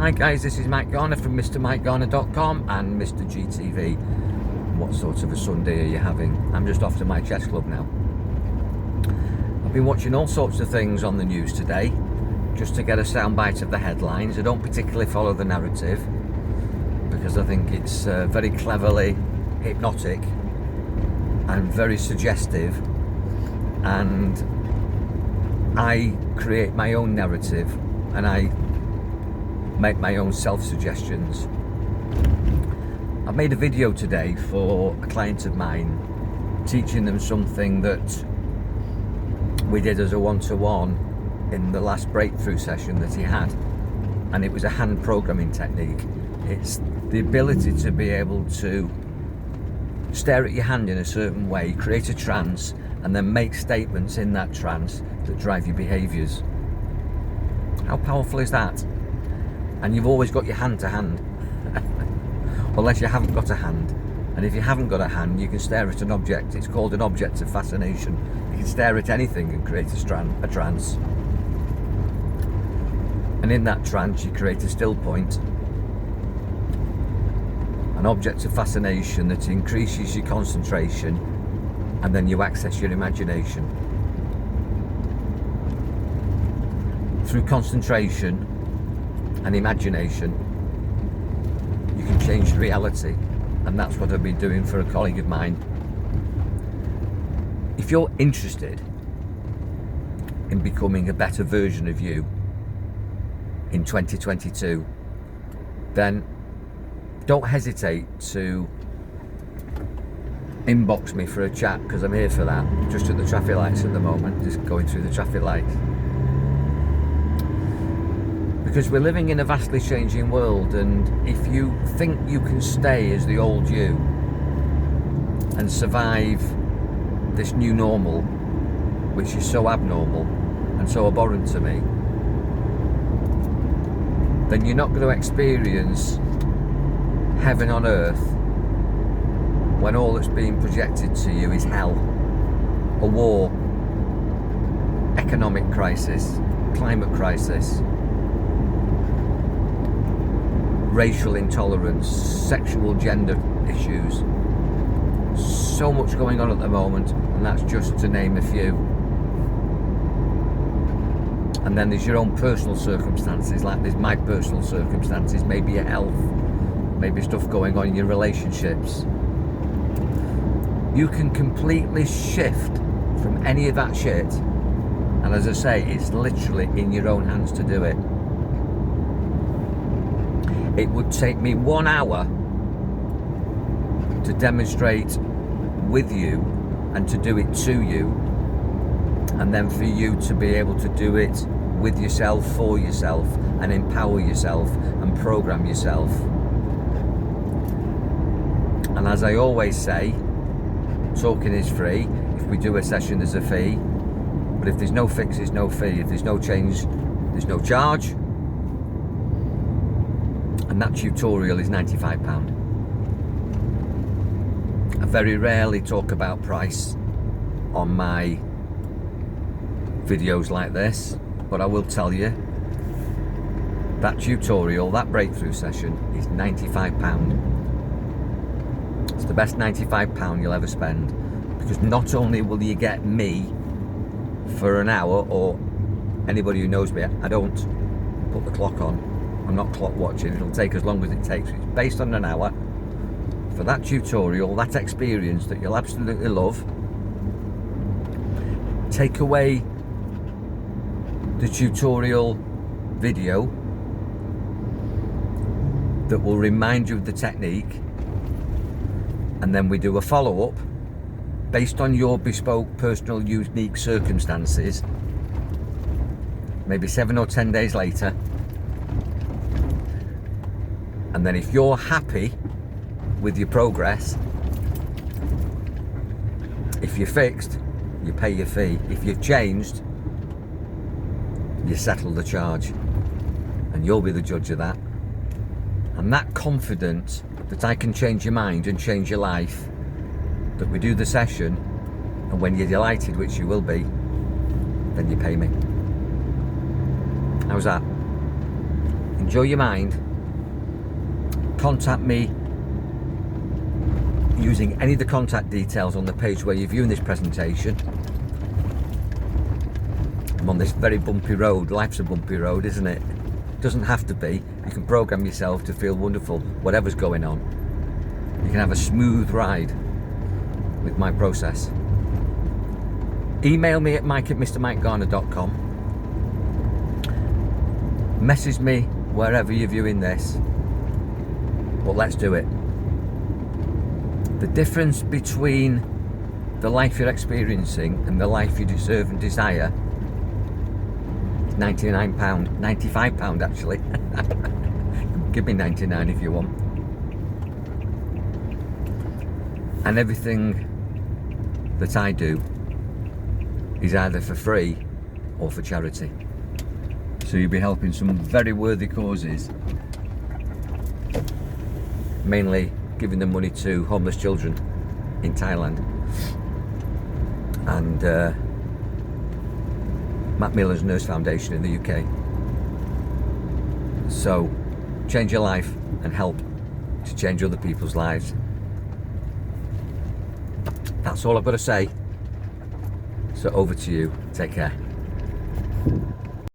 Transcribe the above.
Hi guys, this is Mike Garner from MrMikeGarner.com and Mr GTV. What sort of a Sunday are you having? I'm just off to my chess club now. I've been watching all sorts of things on the news today just to get a soundbite of the headlines. I don't particularly follow the narrative because I think it's very cleverly hypnotic and very suggestive, and I create my own narrative and I make my own self-suggestions. I made a video today for a client of mine, teaching them something that we did as a one-to-one in the last breakthrough session that he had, and it was a hand programming technique. It's the ability to be able to stare at your hand in a certain way, create a trance, and then make statements in that trance that drive your behaviours. How powerful is that? And you've always got your hand to hand, unless you haven't got a hand. And if you haven't got a hand, you can stare at an object. It's called an object of fascination. You can stare at anything and create a trance. And in that trance, you create a still point, an object of fascination that increases your concentration, and then you access your imagination. Through concentration and imagination, you can change reality, and that's what I've been doing for a colleague of mine. If you're interested in becoming a better version of you in 2022, then don't hesitate to inbox me for a chat, because I'm here for that. I'm just at the traffic lights at the moment, just going through the traffic lights. Because we're living in a vastly changing world, and if you think you can stay as the old you and survive this new normal, which is so abnormal and so abhorrent to me, then you're not going to experience heaven on earth when all that's being projected to you is hell, a war, economic crisis, climate crisis, racial intolerance, sexual gender issues. So much going on at the moment, and that's just to name a few. And then there's your own personal circumstances, like there's my personal circumstances, maybe your health, maybe stuff going on in your relationships. You can completely shift from any of that shit, and as I say, it's literally in your own hands to do it. It would take me 1 hour to demonstrate with you and to do it to you, and then for you to be able to do it with yourself, for yourself, and empower yourself and program yourself. And as I always say, talking is free. If we do a session, there's a fee, but if there's no fix, there's no fee. If there's no change, there's no charge. And that tutorial is £95. I very rarely talk about price on my videos like this, but I will tell you that tutorial, that breakthrough session, is £95. It's the best £95 you'll ever spend, because not only will you get me for an hour, or anybody who knows me, I don't put the clock on. I'm not clock watching. It'll take as long as it takes. It's based on an hour. For that tutorial, that experience that you'll absolutely love, take away the tutorial video that will remind you of the technique, and then we do a follow-up based on your bespoke, personal, unique circumstances, maybe 7 or 10 days later. And then if you're happy with your progress, if you're fixed, you pay your fee. If you've changed, you settle the charge, and you'll be the judge of that. I'm that confident that I can change your mind and change your life, that we do the session, and when you're delighted, which you will be, then you pay me. How's that? enjoy your mind, contact me using any of the contact details on the page where you're viewing this presentation. I'm on this very bumpy road. Life's a bumpy road, isn't it? Doesn't have to be. You can program yourself to feel wonderful whatever's going on. You can have a smooth ride with my process. Email me at mike@mrmikegarner.com. Message me wherever you're viewing this. But let's do it. The difference between the life you're experiencing and the life you deserve and desire is £99, £95 actually. Give me 99 if you want. And everything that I do is either for free or for charity. So you'll be helping some very worthy causes, mainly giving the money to homeless children in Thailand and Macmillan's Nurse Foundation in the UK. So change your life and help to change other people's lives. That's all I've got to say. So over to you. Take care.